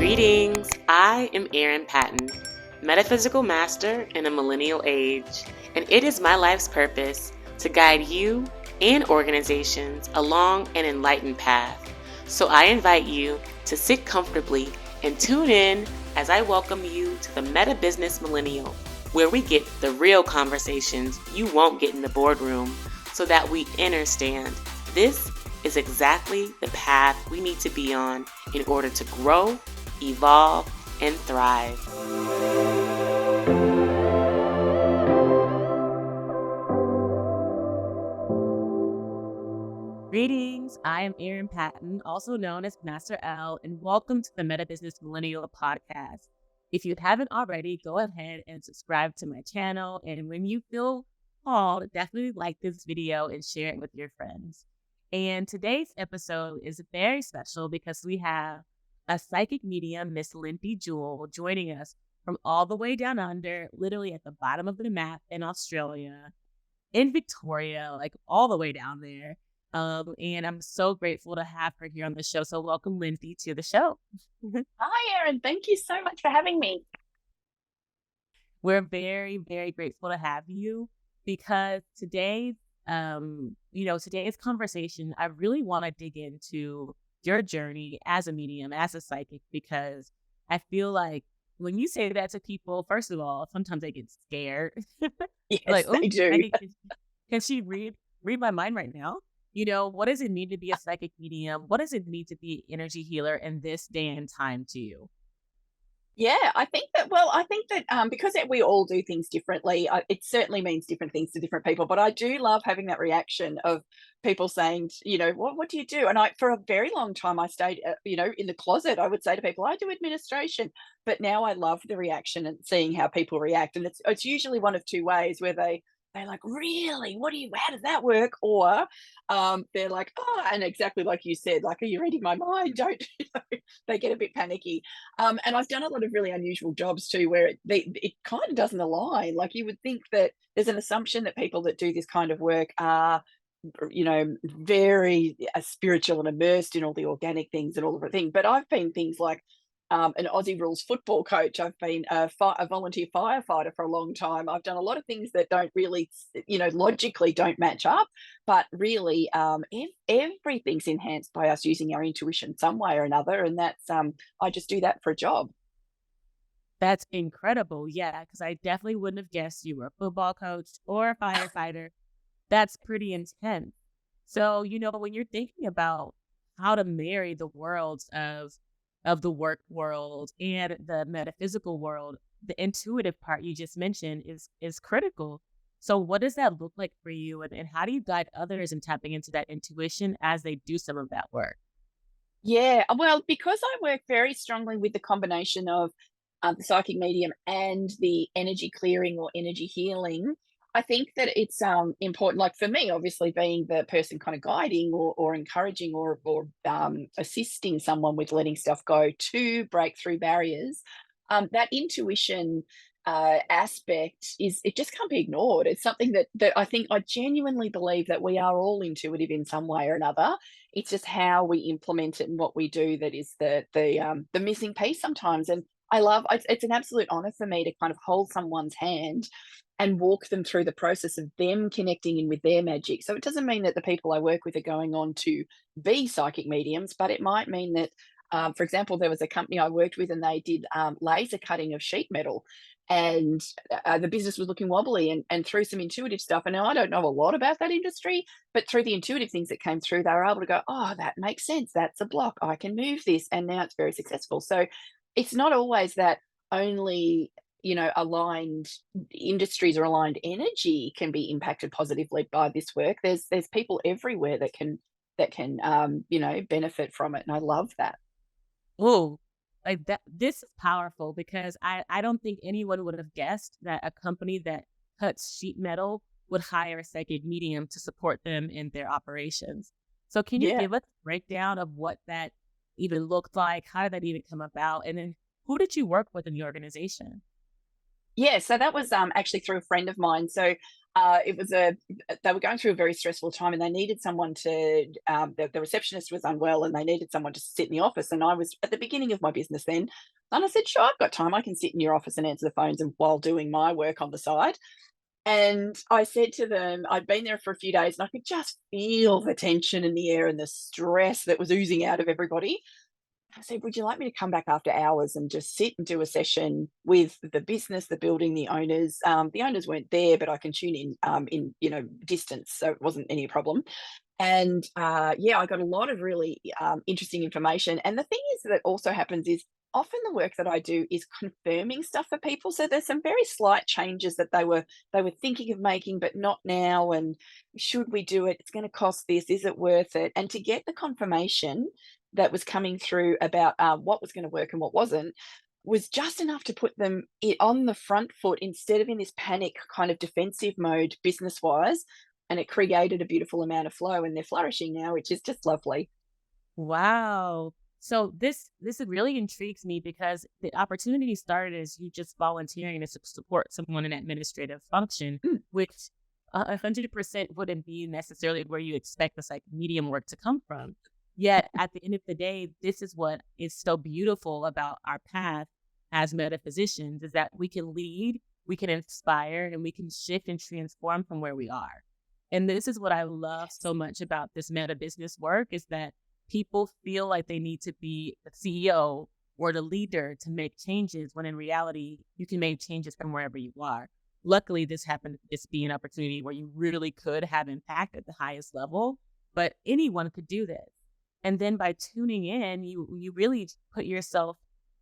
Greetings, I am Erin Patton, metaphysical master in a millennial age, and it is my life's purpose to guide you and organizations along an enlightened path. So I invite you to sit comfortably and tune in as I welcome you to the Metabusiness Millennial, where we get the real conversations you won't get in the boardroom so that we understand this is exactly the path we need to be on in order to grow, evolve, and thrive. Greetings, I am Erin Patton, also known as Master L, and welcome to the Metabusiness Millennial podcast. If you haven't already, go ahead and subscribe to my channel, and when you feel called, definitely like this video and share it with your friends. And today's episode is very special because we have a psychic medium, Miss Lyndy Jewell, joining us from all the way down under, literally at the bottom of the map in Australia, in Victoria, like all the way down there. And I'm so grateful to have her here on the show. So welcome, Lyndy, to the show. Hi, Erin. Thank you so much for having me. We're very, very grateful to have you because today's conversation, I really want to dig into your journey as a medium, as a psychic, because I feel like when you say that to people, first of all, sometimes they get scared. Yes, Like, oh, they do. can she read my mind right now? What does it mean to be a psychic medium? What does it mean to be an energy healer in this day and time to you? Yeah, I think that, because we all do things differently, it certainly means different things to different people. But I do love having that reaction of people saying, what do you do? And for a very long time, I stayed, in the closet. I would say to people, I do administration. But now I love the reaction and seeing how people react. And it's usually one of two ways where they're like, really? How does that work? Or they're like, oh, and exactly like you said, like, are you reading my mind? Don't, they get a bit panicky. And I've done a lot of really unusual jobs too, where it kind of doesn't align. Like you would think that there's an assumption that people that do this kind of work are, very spiritual and immersed in all the organic things and all of the thing. But I've been things like an Aussie rules football coach. I've been a volunteer firefighter for a long time. I've done a lot of things that don't really, logically don't match up. But really, everything's enhanced by us using our intuition some way or another. And that's I just do that for a job. That's incredible. Yeah, because I definitely wouldn't have guessed you were a football coach or a firefighter. That's pretty intense. So, when you're thinking about how to marry the worlds of the work world and the metaphysical world, the intuitive part you just mentioned is critical. So what does that look like for you, and how do you guide others in tapping into that intuition as they do some of that work? Yeah, well, because I work very strongly with the combination of the psychic medium and the energy clearing or energy healing, I think that it's important. Like for me, obviously, being the person kind of guiding or encouraging or assisting someone with letting stuff go to break through barriers, that intuition aspect it just can't be ignored. It's something that I genuinely believe that we are all intuitive in some way or another. It's just how we implement it and what we do that is the missing piece sometimes. And it's an absolute honor for me to kind of hold someone's hand and walk them through the process of them connecting in with their magic. So it doesn't mean that the people I work with are going on to be psychic mediums, but it might mean that, for example, there was a company I worked with and they did laser cutting of sheet metal. And the business was looking wobbly, and through some intuitive stuff. And now I don't know a lot about that industry, but through the intuitive things that came through, they were able to go, oh, that makes sense. That's a block. I can move this. And now it's very successful. So it's not always that only aligned industries or aligned energy can be impacted positively by this work. There's people everywhere that can benefit from it, and I love that. Oh, like that. This is powerful because I don't think anyone would have guessed that a company that cuts sheet metal would hire a psychic medium to support them in their operations. So can you Yeah. give us a breakdown of what that even looked like? How did that even come about? And then who did you work with in the organization? Yeah, so that was actually through a friend of mine. So It was a they were going through a very stressful time, and they needed someone to. The receptionist was unwell, and they needed someone to sit in the office. And I was at the beginning of my business then, and I said, "Sure, I've got time. I can sit in your office and answer the phones, and while doing my work on the side." And I said to them, I'd been there for a few days, and I could just feel the tension in the air and the stress that was oozing out of everybody. I said, "Would you like me to come back after hours and just sit and do a session with the business, the building, the owners?" The owners weren't there, but I can tune in distance, so it wasn't any problem. And yeah, I got a lot of really interesting information. And the thing is that also happens is often the work that I do is confirming stuff for people. So there's some very slight changes that they were thinking of making, but not now. And should we do it? It's going to cost this. Is it worth it? And to get the confirmation that was coming through about what was going to work and what wasn't was just enough to put them on the front foot instead of in this panic kind of defensive mode business wise, and it created a beautiful amount of flow, and they're flourishing now, which is just lovely. Wow. So this really intrigues me because the opportunity started as you just volunteering to support someone in administrative function, Mm, which 100% wouldn't be necessarily where you expect this like medium work to come from. Yet at the end of the day, this is what is so beautiful about our path as metaphysicians is that we can lead, we can inspire, and we can shift and transform from where we are. And this is what I love so much about this meta business work is that people feel like they need to be the CEO or the leader to make changes when in reality, you can make changes from wherever you are. Luckily, this happened to just be an opportunity where you really could have impact at the highest level, but anyone could do this. And then by tuning in, you really put yourself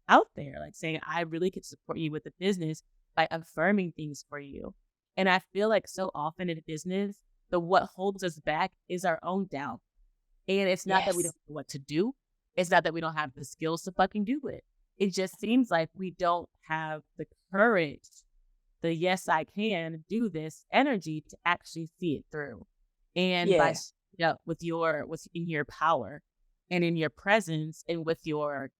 out there, like saying, I really could support you with the business by affirming things for you. And I feel like so often in business, the what holds us back is our own doubt. And it's not that we don't yes. know what to do. It's not that we don't have the skills to fucking do it. It just seems like we don't have the courage, the yes, I can do this energy to actually see it through. And by Yeah. with with in your power and in your presence and with your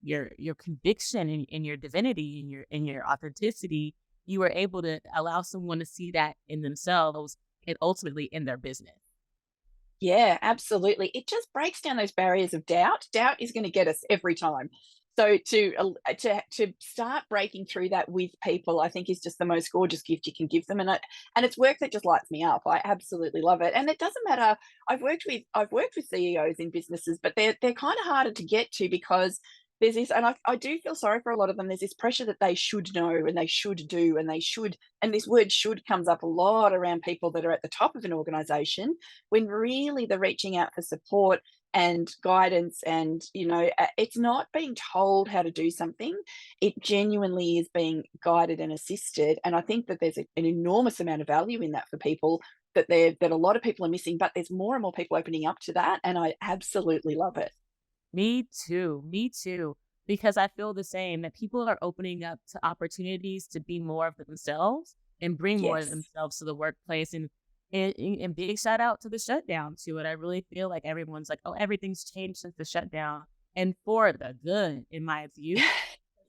conviction and your divinity and your authenticity, you are able to allow someone to see that in themselves and ultimately in their business. Yeah, absolutely. It just breaks down those barriers of doubt. Doubt is going to get us every time. So to start breaking through that with people, I think is just the most gorgeous gift you can give them, and it's work that just lights me up. I absolutely love it, and it doesn't matter. I've worked with CEOs in businesses, but they're kind of harder to get to because there's this, and I do feel sorry for a lot of them. There's this pressure that they should know and they should do and they should, and this word should comes up a lot around people that are at the top of an organization when really they're reaching out for support and guidance. And it's not being told how to do something, it genuinely is being guided and assisted. And I think that there's an enormous amount of value in that for people that a lot of people are missing, but there's more and more people opening up to that, and I absolutely love it. Me too. Me too. Because I feel the same that people are opening up to opportunities to be more of themselves and bring more of Yes. themselves to the workplace. And big shout out to the shutdown to it. I really feel like everyone's like, oh, everything's changed since the shutdown. And for the good, in my view,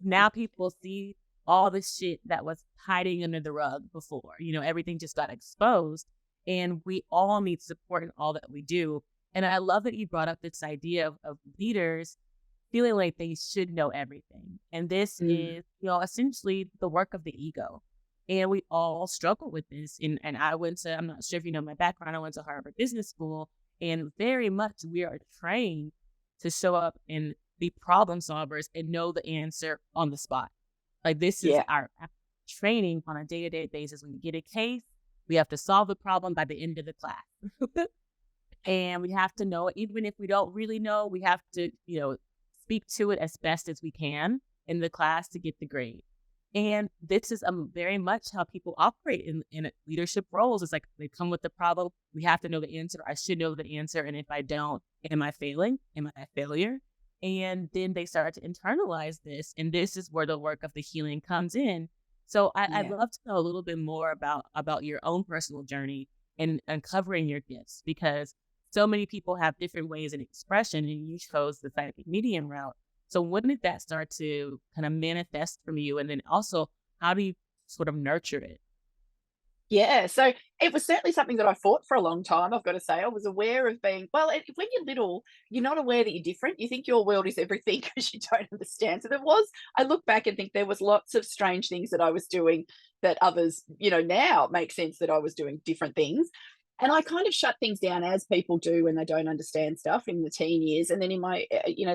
now people see all the shit that was hiding under the rug before. Everything just got exposed. And we all need support in all that we do. And I love that you brought up this idea of leaders feeling like they should know everything. And this Mm, is, essentially the work of the ego. And we all struggle with this. And I'm not sure if you know my background, I went to Harvard Business School, and very much we are trained to show up and be problem solvers and know the answer on the spot. Like this is yeah. our training on a day-to-day basis. When we get a case, we have to solve the problem by the end of the class. And we have to know it. Even if we don't really know, we have to, speak to it as best as we can in the class to get the grade. And this is very much how people operate in leadership roles. It's like they come with the problem. We have to know the answer. I should know the answer. And if I don't, am I failing? Am I a failure? And then they start to internalize this. And this is where the work of the healing comes in. So I'd Yeah. love to know a little bit more about your own personal journey and uncovering your gifts, because so many people have different ways in expression, and you chose the psychic medium route. So when did that start to kind of manifest from you? And then also, how do you sort of nurture it? Yeah, so it was certainly something that I fought for a long time, I've got to say. I was aware of being well, when you're little, you're not aware that you're different. You think your world is everything because you don't understand. So there was I look back and think there was lots of strange things that I was doing that others, now it makes sense that I was doing different things. And I kind of shut things down as people do when they don't understand stuff in the teen years. And then in my,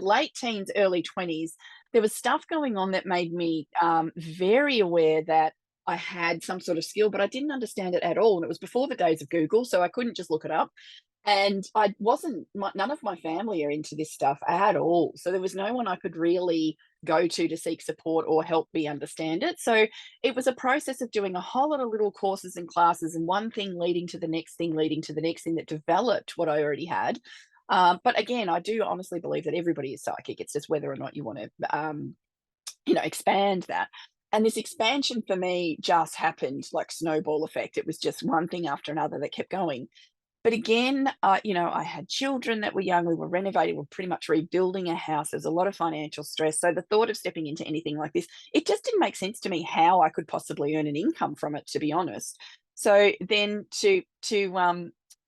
late teens, early 20s, there was stuff going on that made me very aware that I had some sort of skill, but I didn't understand it at all. And it was before the days of Google, so I couldn't just look it up. And I wasn't, none of my family are into this stuff at all. So there was no one I could really go to seek support or help me understand it. So it was a process of doing a whole lot of little courses and classes, and one thing leading to the next thing, leading to the next thing that developed what I already had. But again, I do honestly believe that everybody is psychic. It's just whether or not you want to expand that. And this expansion for me just happened like snowball effect. It was just one thing after another that kept going. But again, I had children that were young. We were renovating, we we're pretty much rebuilding a house. There's a lot of financial stress. So the thought of stepping into anything like this, it just didn't make sense to me how I could possibly earn an income from it, to be honest. So then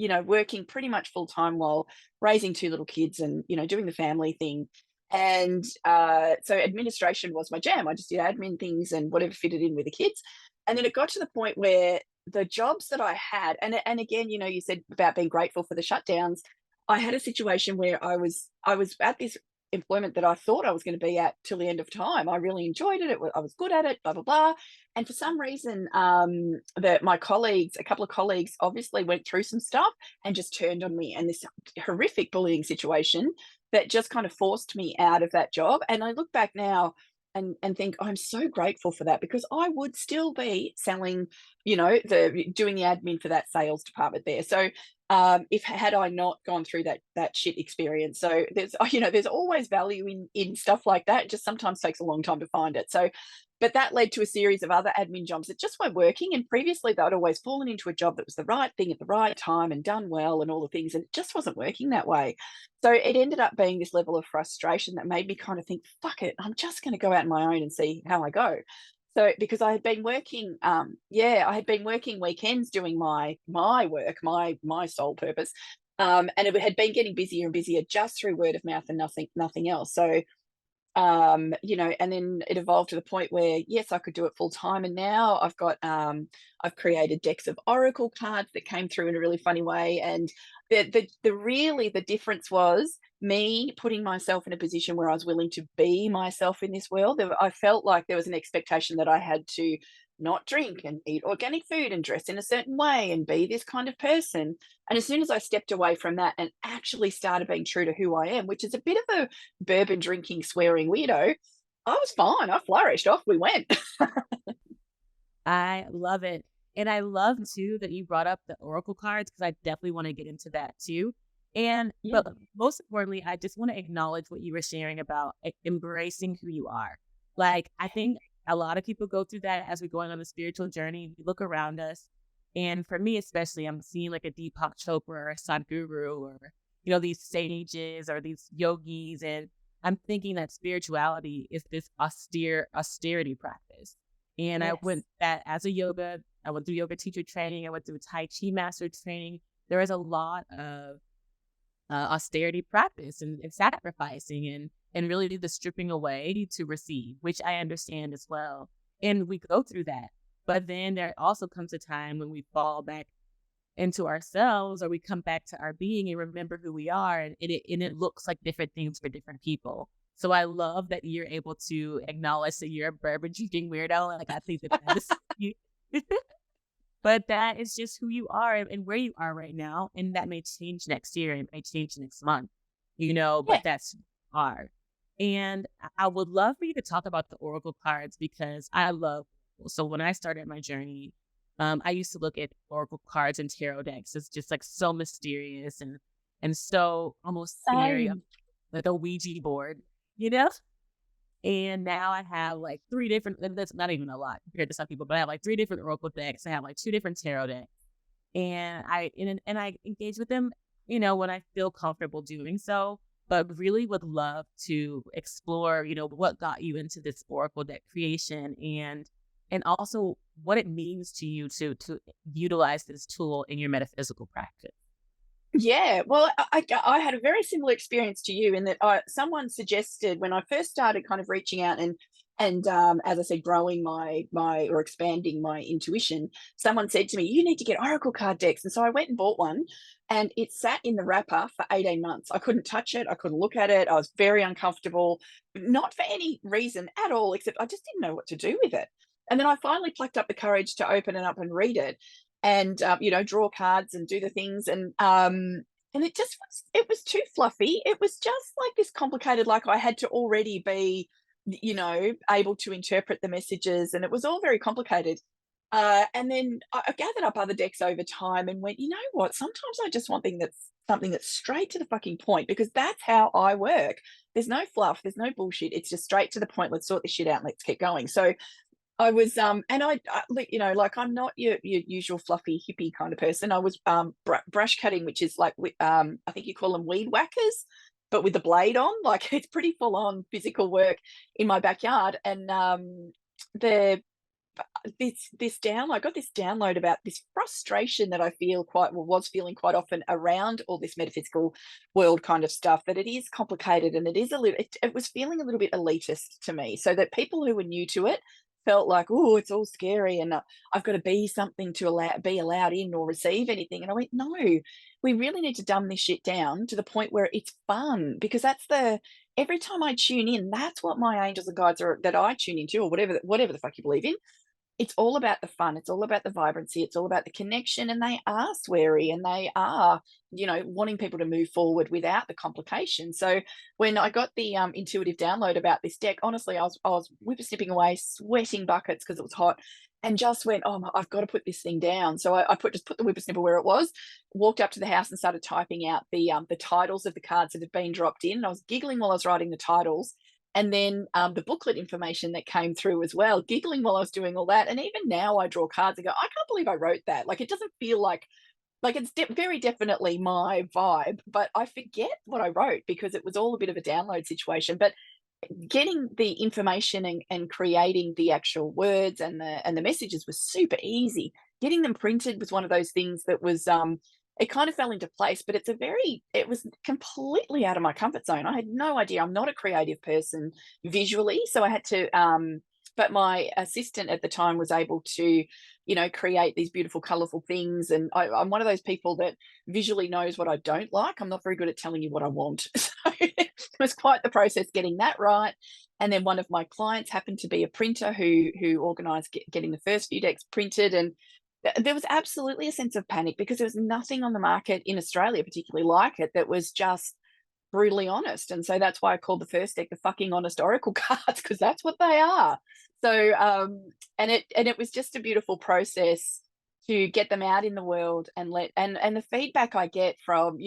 working pretty much full time while raising two little kids and, doing the family thing. And so administration was my jam. I just did admin things and whatever fitted in with the kids. And then it got to the point where the jobs that I had, and again, you said about being grateful for the shutdowns. I had a situation where I was at this employment that I thought I was going to be at till the end of time. I really enjoyed it. I was good at it, blah blah blah. And for some reason, that my colleagues, a couple of colleagues, obviously went through some stuff and just turned on me, and this horrific bullying situation that just kind of forced me out of that job. And I look back now and think I'm so grateful for that, because I would still be selling, the doing the admin for that sales department there. So if had I not gone through that shit experience, so there's always value in stuff like that. It just sometimes takes a long time to find it. So, but that led to a series of other admin jobs that just weren't working. And previously, they'd always fallen into a job that was the right thing at the right time and done well and all the things, and it just wasn't working that way. So it ended up being this level of frustration that made me kind of think, fuck it, I'm just going to go out on my own and see how I go. So because I had been working, I had been working weekends doing my work, my sole purpose, and it had been getting busier and busier just through word of mouth and nothing else. So and then it evolved to the point where yes, I could do it full time, and now I've created decks of oracle cards that came through in a really funny way, and the difference was me putting myself in a position where I was willing to be myself in this world. I felt like there was an expectation that I had to not drink and eat organic food and dress in a certain way and be this kind of person. And as soon as I stepped away from that and actually started being true to who I am, which is a bit of a bourbon drinking, swearing weirdo, I was fine. I flourished. Off we went. I love it. And I love too that you brought up the oracle cards, because I definitely want to get into that too. And Yeah. but most importantly, I just want to acknowledge what you were sharing about embracing who you are. Like I think a lot of people go through that as we're going on a spiritual journey. We look around us, and for me especially, I'm seeing like a Deepak Chopra or a Sadhguru, or these sages or these yogis, and I'm thinking that spirituality is this austerity practice. And I Yes. went that as a yoga, I went through yoga teacher training, I went through Tai Chi master training. There is a lot of austerity practice and sacrificing and really the stripping away to receive, which I understand as well. And we go through that. But then there also comes a time when we fall back into ourselves, or we come back to our being and remember who we are, and it looks like different things for different people. So I love that you're able to acknowledge that you're a bourbon drinking weirdo. Like I think that is you. But that is just who you are and where you are right now, and that may change next year, it may change next month, Yeah. but that's who you are. And I would love for you to talk about the oracle cards, because I love. So when I started my journey, I used to look at oracle cards and tarot decks. It's just like so mysterious and so almost scary, Same. like a Ouija board, you know. And now I have like three different. And that's not even a lot compared to some people, but I have like three different oracle decks. I have like two different tarot decks, and I engage with them, when I feel comfortable doing so. But really would love to explore, what got you into this oracle deck creation, and also what it means to you to utilize this tool in your metaphysical practice. Yeah, well, I had a very similar experience to you in that someone suggested when I first started kind of reaching out and as I said, growing my or expanding my intuition. Someone said to me, "You need to get oracle card decks," and so I went and bought one, and it sat in the wrapper for 18 months. I couldn't touch it. I couldn't look at it. I was very uncomfortable, not for any reason at all, except I just didn't know what to do with it. And then I finally plucked up the courage to open it up and read it and draw cards and do the things and it was too fluffy. It was just like this complicated, like I had to already be able to interpret the messages, and it was all very complicated. And then I gathered up other decks over time and went, you know what, sometimes I just want something that's straight to the fucking point, because that's how I work. There's no fluff, there's no bullshit, it's just straight to the point. Let's sort this shit out and let's get going. So I was, and like, like I'm not your usual fluffy hippie kind of person. I was brush cutting, which is like, I think you call them weed whackers, but with the blade on. Like it's pretty full on physical work in my backyard. And the this download, I got this download about this frustration that I was feeling quite often around all this metaphysical world kind of stuff. That it is complicated and it is it was feeling a little bit elitist to me. So that people who were new to it felt like, oh, it's all scary, and I've got to be something to be allowed in or receive anything. And I went, no, we really need to dumb this shit down to the point where it's fun, because that's the every time I tune in, that's what my angels and guides are that I tune into, or whatever the fuck you believe in. It's all about the fun, it's all about the vibrancy, it's all about the connection, and they are sweary, and they are, wanting people to move forward without the complication. So when I got the intuitive download about this deck, honestly, I was whippersnipping away, sweating buckets because it was hot, and just went, "Oh, I've got to put this thing down." So I just put the whippersnipper where it was, walked up to the house and started typing out the titles of the cards that had been dropped in. And I was giggling while I was writing the titles, and then the booklet information that came through as well, giggling while I was doing all that. And even now I draw cards and go, I can't believe I wrote that. Like, it doesn't feel like it's very definitely my vibe, but I forget what I wrote because it was all a bit of a download situation. But getting the information and creating the actual words and the messages was super easy. Getting them printed was one of those things that was it kind of fell into place, but it was completely out of my comfort zone. I had no idea. I'm not a creative person visually, so I had to but my assistant at the time was able to create these beautiful colorful things, and I'm one of those people that visually knows what I don't like. I'm not very good at telling you what I want. So it was quite the process getting that right. And then one of my clients happened to be a printer who organized getting the first few decks printed, and there was absolutely a sense of panic because there was nothing on the market in Australia particularly like it that was just brutally honest. And so that's why I called the first deck the fucking honest oracle cards, because that's what they are. So and it was just a beautiful process to get them out in the world and and the feedback I get from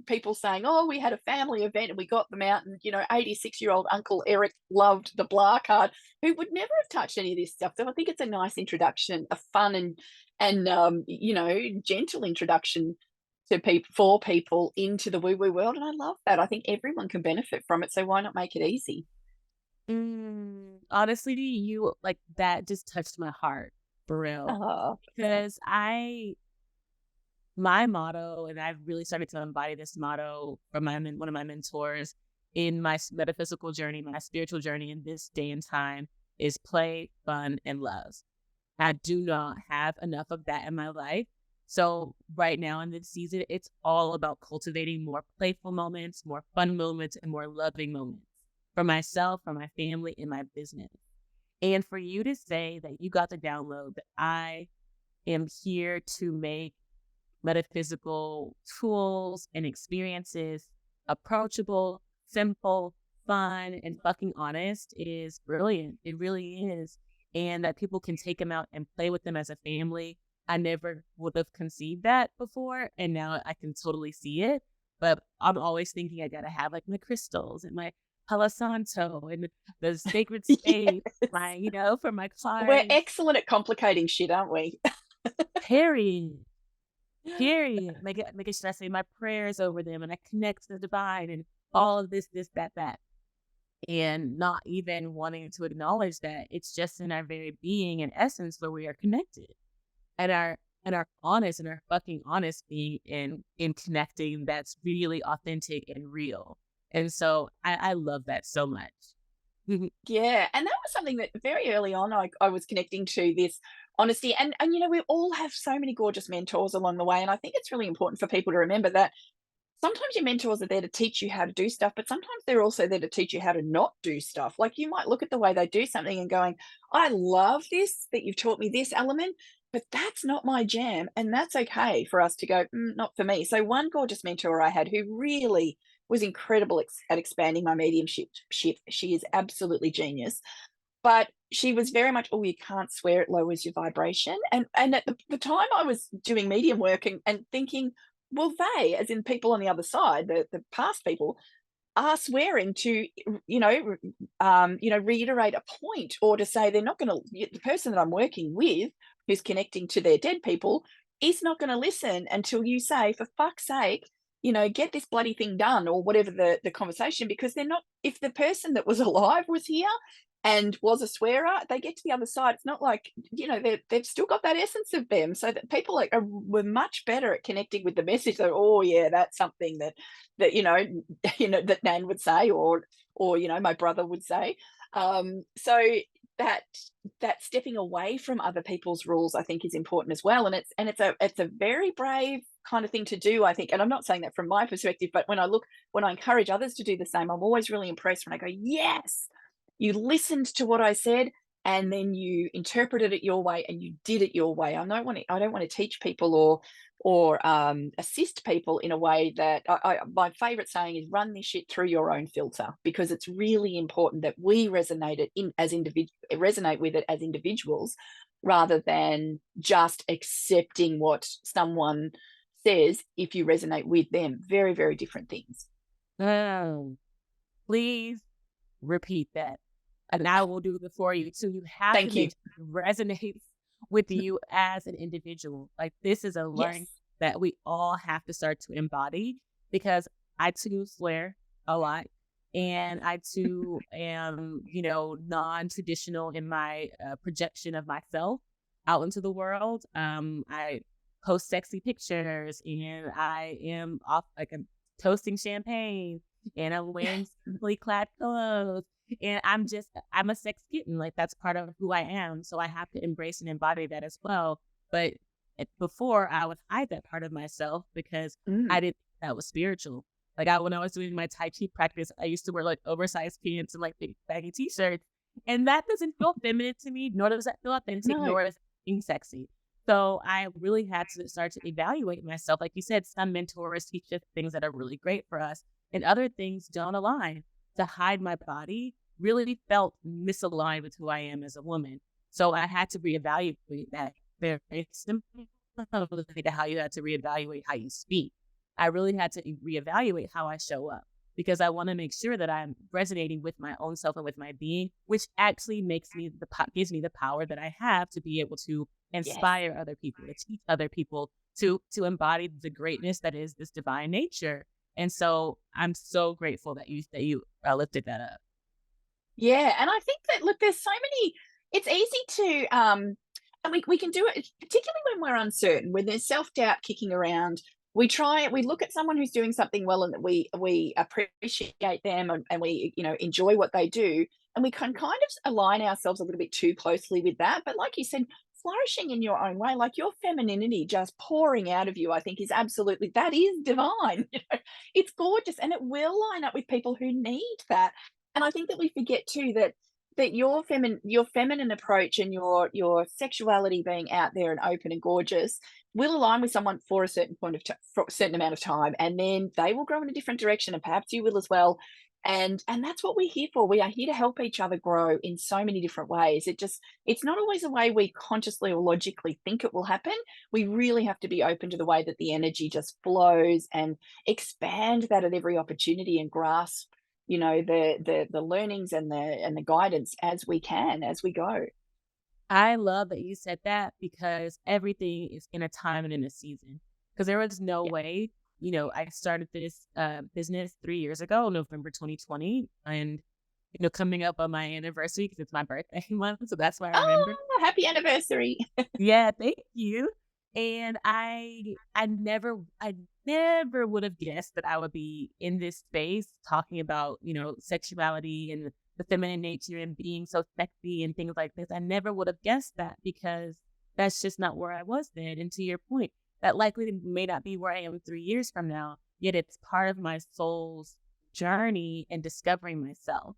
people saying, oh, we had a family event and we got them out, and 86-year-old Uncle Eric loved the blah card, who would never have touched any of this stuff. So I think it's a nice introduction, a fun and gentle introduction to people into the woo woo world, and I love that. I think everyone can benefit from it, so why not make it easy? Honestly, you like that just touched my heart for real. Oh, Because my motto, and I've really started to embody this motto from one of my mentors in my metaphysical journey, my spiritual journey in this day and time, is play, fun, and love. I do not have enough of that in my life. So right now in this season, it's all about cultivating more playful moments, more fun moments, and more loving moments for myself, for my family, and my business. And for you to say that you got the download, that I am here to make metaphysical tools and experiences approachable, simple, fun, and fucking honest is brilliant. It really is. And that people can take them out and play with them as a family. I never would have conceived that before. And now I can totally see it. But I'm always thinking I got to have like my crystals and my Palo Santo and the sacred space, yes. for my We're clients. excellent at complicating shit, aren't we? Period. Period. Making sure I say my prayers over them and I connect to the divine and all of this, that, that. and not even wanting to acknowledge that it's just in our very being and essence where we are connected, and our honest and our fucking honest being in connecting that's really authentic and real. And so I love that so much. Mhm. Yeah, and that was something that very early on I was connecting to this honesty, and we all have so many gorgeous mentors along the way, and I think it's really important for people to remember that sometimes your mentors are there to teach you how to do stuff, but sometimes they're also there to teach you how to not do stuff. Like you might look at the way they do something and going, I love this, that you've taught me this element, but that's not my jam. And that's okay for us to go, not for me. So, one gorgeous mentor I had who really was incredible at expanding my mediumship. She is absolutely genius, but she was very much, oh, you can't swear, it lowers your vibration. And at the time I was doing medium work and thinking, well, they, as in people on the other side, the past people, are swearing to, reiterate a point or to say they're not going to, the person that I'm working with who's connecting to their dead people is not going to listen until you say, for fuck's sake, get this bloody thing done or whatever the conversation, because they're not, if the person that was alive was here and was a swearer, they get to the other side. It's not like, they've still got that essence of them. So that people were much better at connecting with the message that, oh yeah, that's something that that Nan would say, or my brother would say. So that that stepping away from other people's rules, I think, is important as well. And it's a very brave kind of thing to do, I think. And I'm not saying that from my perspective, but when I encourage others to do the same, I'm always really impressed when I go, yes, you listened to what I said, and then you interpreted it your way and you did it your way. I don't want to teach people or assist people in a way that my favorite saying is run this shit through your own filter, because it's really important that we resonate with it as individuals, rather than just accepting what someone says if you resonate with them. Very, very different things. Oh, please repeat that. And I will do it for you. So you have to Thank you. make sure it resonates with you as an individual. Like this is a learning Yes. that we all have to start to embody, because I too swear a lot. And I too am, non-traditional in my projection of myself out into the world. I post sexy pictures, and I am off like I'm toasting champagne, and I'm wearing simply clad clothes, and I'm a sex kitten. Like that's part of who I am. So I have to embrace and embody that as well. But before I would hide that part of myself because Mm, I didn't think that was spiritual. Like when I was doing my Tai Chi practice, I used to wear like oversized pants and like big baggy t-shirts. And that doesn't feel feminine to me, nor does that feel authentic, no. nor is it being sexy. So I really had to start to evaluate myself. Like you said, some mentors teach us things that are really great for us, and other things don't align. To hide my body really felt misaligned with who I am as a woman. So I had to reevaluate that. Very simple to how you had to reevaluate how you speak. I really had to reevaluate how I show up, because I want to make sure that I'm resonating with my own self and with my being, which actually gives me the power that I have to be able to Yes. inspire other people, to teach other people, to embody the greatness that is this divine nature. And so I'm so grateful that you lifted that up. Yeah, and I think that, look, there's so many, it's easy to and we can do it particularly when we're uncertain, when there's self-doubt kicking around. We look at someone who's doing something well and that we appreciate them, and we, enjoy what they do, and we can kind of align ourselves a little bit too closely with that. But like you said, flourishing in your own way, like your femininity just pouring out of you, I think is absolutely, that is divine. It's gorgeous, and it will line up with people who need that. And I think that we forget too that your feminine approach and your sexuality being out there and open and gorgeous will align with someone for a certain for a certain amount of time, and then they will grow in a different direction, and perhaps you will as well. And that's what we're here for. We are here to help each other grow in so many different ways. It's not always a way we consciously or logically think it will happen. We really have to be open to the way that the energy just flows, and expand that at every opportunity, and grasp, the learnings and the guidance as we can, as we go. I love that you said that, because everything is in a time and in a season. Because there was no Yeah. way, I started this business 3 years ago, November 2020, and coming up on my anniversary because it's my birthday month. So that's why I remember. Oh, happy anniversary. Yeah, thank you. And I never would have guessed that I would be in this space talking about, sexuality and the feminine nature and being so sexy and things like this. I never would have guessed that because that's just not where I was then. And to your point, that likely may not be where I am 3 years from now, yet it's part of my soul's journey and discovering myself.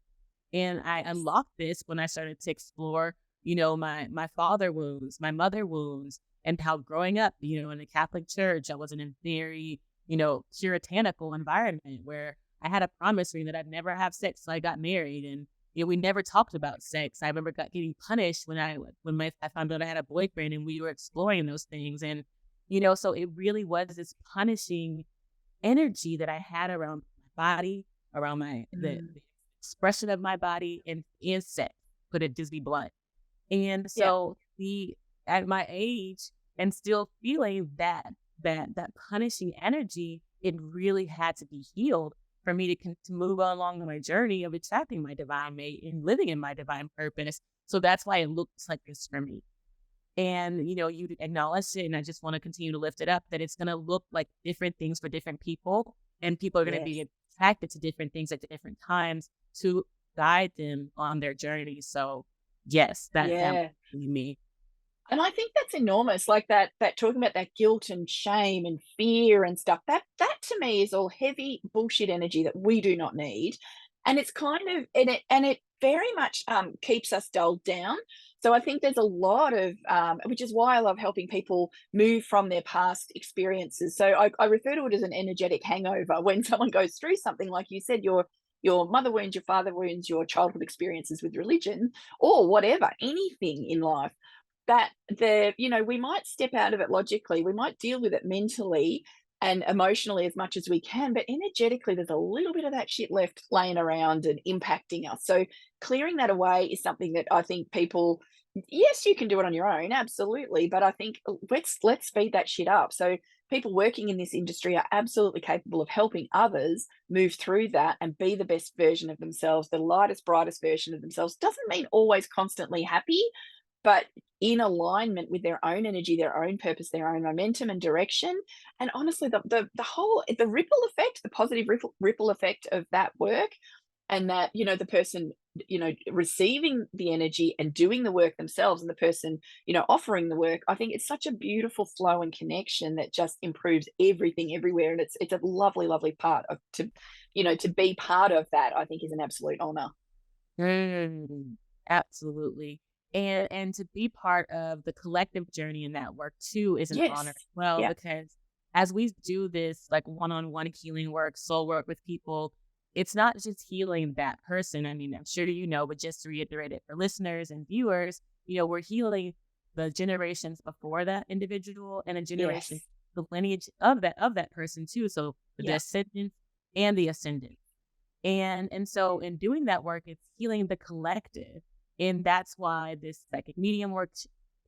And I unlocked this when I started to explore, my father wounds, my mother wounds, and how growing up, in the Catholic Church, I was in a very, puritanical environment where I had a promise ring that I'd never have sex till I got married, and we never talked about sex. I remember getting punished I found out I had a boyfriend, and we were exploring those things, and so it really was this punishing energy that I had around my body, around Mm, the expression of my body, and sex. Could it just be blunt? And yeah, so the at my age and still feeling that punishing energy, it really had to be healed for me to move along on my journey of attracting my divine mate and living in my divine purpose. So that's why it looks like this for me. And you acknowledged it, and I just want to continue to lift it up that it's going to look like different things for different people, and people are going to yes, be attracted to different things at different times to guide them on their journey. So yes, that yeah. would be me. And I think that's enormous, like that talking about that guilt and shame and fear and stuff, that to me is all heavy bullshit energy that we do not need. And it's kind of and it very much keeps us dulled down. So I think there's a lot of which is why I love helping people move from their past experiences. So I refer to it as an energetic hangover when someone goes through something like you said, your mother wounds, your father wounds, your childhood experiences with religion, or whatever, anything in life that we might step out of it logically, we might deal with it mentally and emotionally as much as we can, but energetically there's a little bit of that shit left laying around and impacting us. So clearing that away is something that I think people, yes, you can do it on your own, absolutely, but I think let's speed that shit up. So people working in this industry are absolutely capable of helping others move through that and be the best version of themselves, the lightest brightest version of themselves. Doesn't mean always constantly happy, but in alignment with their own energy, their own purpose, their own momentum and direction. And honestly, the whole the ripple effect, the positive ripple effect of that work, and that the person receiving the energy and doing the work themselves, and the person offering the work. I think it's such a beautiful flow and connection that just improves everything everywhere, and it's a lovely, lovely part of to be part of that. I think is an absolute honor. Mm, absolutely. And to be part of the collective journey in that work too is an honor Yes. as well, Yeah. because as we do this like one-on-one healing work, soul work with people, it's not just healing that person. I mean, I'm sure but just to reiterate it for listeners and viewers, we're healing the generations before that individual and a generation, Yes. the lineage of that person too. So the Yeah. descendants and the ascendant. And so in doing that work, it's healing the collective. And that's why this psychic medium work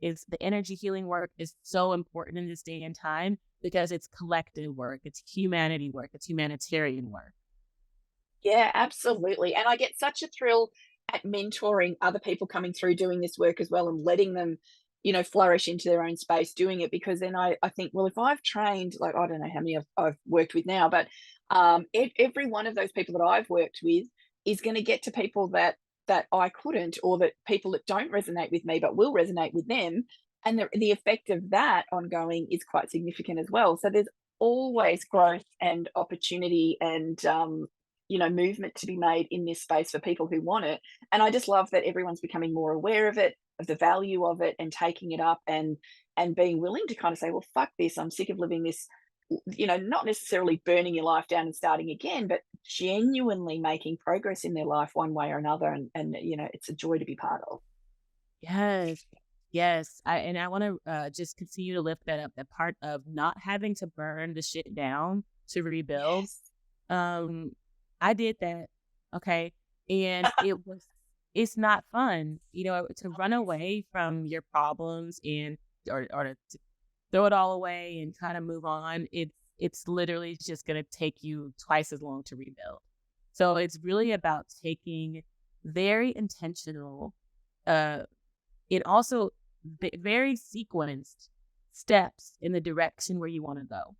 is the energy healing work is so important in this day and time because it's collective work, it's humanity work, it's humanitarian work. Yeah, absolutely. And I get such a thrill at mentoring other people coming through doing this work as well, and letting them, flourish into their own space doing it. Because then I think, well, if I've trained, like, I don't know how many I've worked with now, but every one of those people that I've worked with is going to get to people that I couldn't, or that people that don't resonate with me but will resonate with them. And the effect of that ongoing is quite significant as well. So there's always growth and opportunity and movement to be made in this space for people who want it. And I just love that everyone's becoming more aware of it, of the value of it, and taking it up, and being willing to kind of say, well, fuck this, I'm sick of living this, not necessarily burning your life down and starting again, but genuinely making progress in their life one way or another. And it's a joy to be part of. Yes. Yes. I want to just continue to lift that up, that part of not having to burn the shit down to rebuild. Yes. Um, I did that. Okay. And it's not fun, to run away from your problems and, or to throw it all away and kind of move on. It's literally just going to take you twice as long to rebuild. So it's really about taking very intentional, and also very sequenced steps in the direction where you want to go.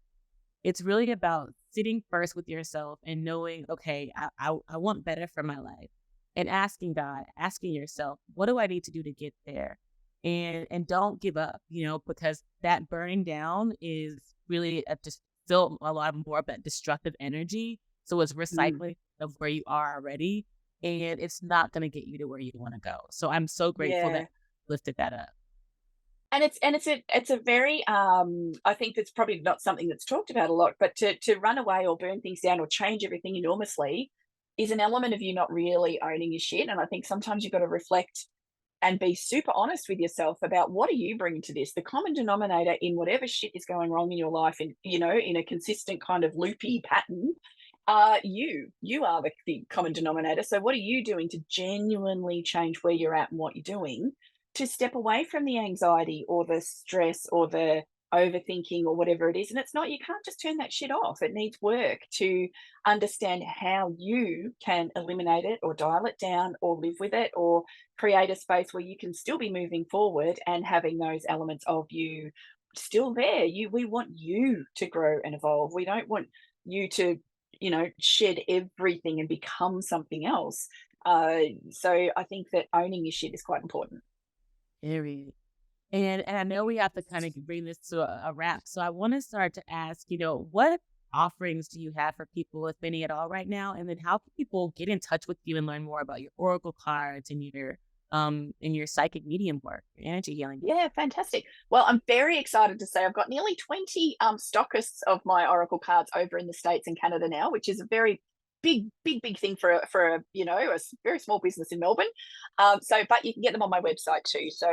It's really about sitting first with yourself and knowing, okay, I want better for my life, and asking God, asking yourself, what do I need to do to get there? And don't give up, because that burning down is really just still a lot more of that destructive energy. So it's Mm. recycling of where you are already, and it's not going to get you to where you want to go. So I'm so grateful that Yeah. you lifted that up. And it's a very I think that's probably not something that's talked about a lot, but to run away or burn things down or change everything enormously is an element of you not really owning your shit. And I think sometimes you've got to reflect and be super honest with yourself about what are you bringing to this. The common denominator in whatever shit is going wrong in your life, in a consistent kind of loopy pattern, you are the common denominator. So what are you doing to genuinely change where you're at and what you're doing to step away from the anxiety or the stress or the overthinking or whatever it is? And it's not, you can't just turn that shit off. It needs work to understand how you can eliminate it or dial it down or live with it or create a space where you can still be moving forward and having those elements of you still there. We want you to grow and evolve. We don't want you to, shed everything and become something else. So I think that owning your shit is quite important. Period. And I know we have to kind of bring this to a wrap. So I want to start to ask, what offerings do you have for people, if any at all, right now? And then how can people get in touch with you and learn more about your oracle cards and your psychic medium work, your energy healing work? Yeah, fantastic. Well, I'm very excited to say I've got nearly 20 stockists of my oracle cards over in the States and Canada now, which is a very big thing for a very small business in Melbourne. But you can get them on my website too. So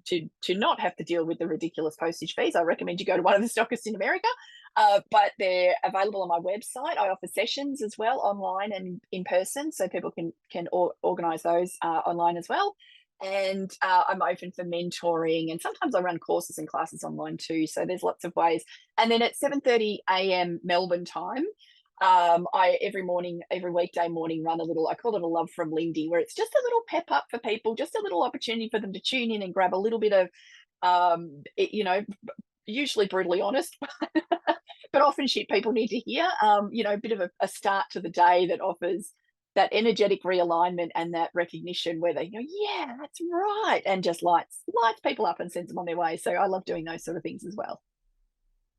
to not have to deal with the ridiculous postage fees, I recommend you go to one of the stockists in America. But they're available on my website. I offer sessions as well, online and in person, so people can organise those online as well. And I'm open for mentoring, and sometimes I run courses and classes online too. So there's lots of ways. And then at 7:30 a.m. Melbourne time, I every weekday morning, run a little. I call it a love from Lyndy, where it's just a little pep up for people, just a little opportunity for them to tune in and grab a little bit of, usually brutally honest, but often shit people need to hear. A bit of a start to the day that offers that energetic realignment and that recognition where they go, yeah, that's right, and just lights people up and sends them on their way. So I love doing those sort of things as well.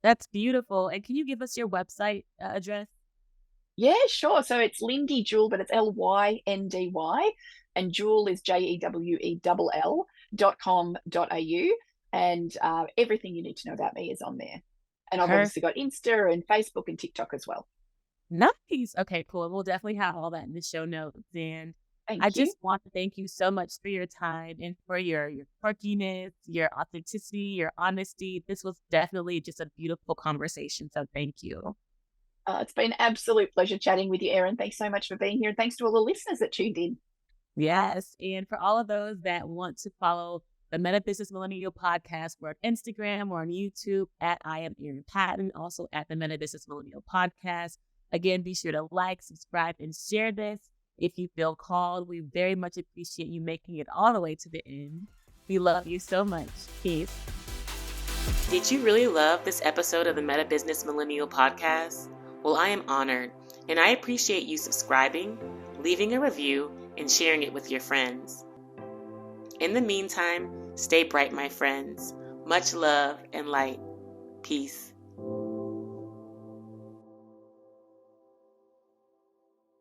That's beautiful. And can you give us your website address? Yeah, sure. So it's Lyndy Jewell, but it's Lyndy, and Jewel is JEWELL.com.au. And everything you need to know about me is on there. And I've obviously got Insta and Facebook and TikTok as well. Nice. Okay, cool. We'll definitely have all that in the show notes. And I Thank you. just want to thank you so much for your time and for your quirkiness, your authenticity, your honesty. This was definitely just a beautiful conversation. So thank you. It's been an absolute pleasure chatting with you, Erin. Thanks so much for being here. And thanks to all the listeners that tuned in. Yes. And for all of those that want to follow the Meta Business Millennial Podcast, we're on Instagram or on YouTube at I Am Erin Patton, also at the Meta Business Millennial Podcast. Again, be sure to like, subscribe, and share this if you feel called. We very much appreciate you making it all the way to the end. We love you so much. Peace. Did you really love this episode of the Meta Business Millennial Podcast? Well, I am honored, and I appreciate you subscribing, leaving a review, and sharing it with your friends. In the meantime, stay bright, my friends. Much love and light. Peace.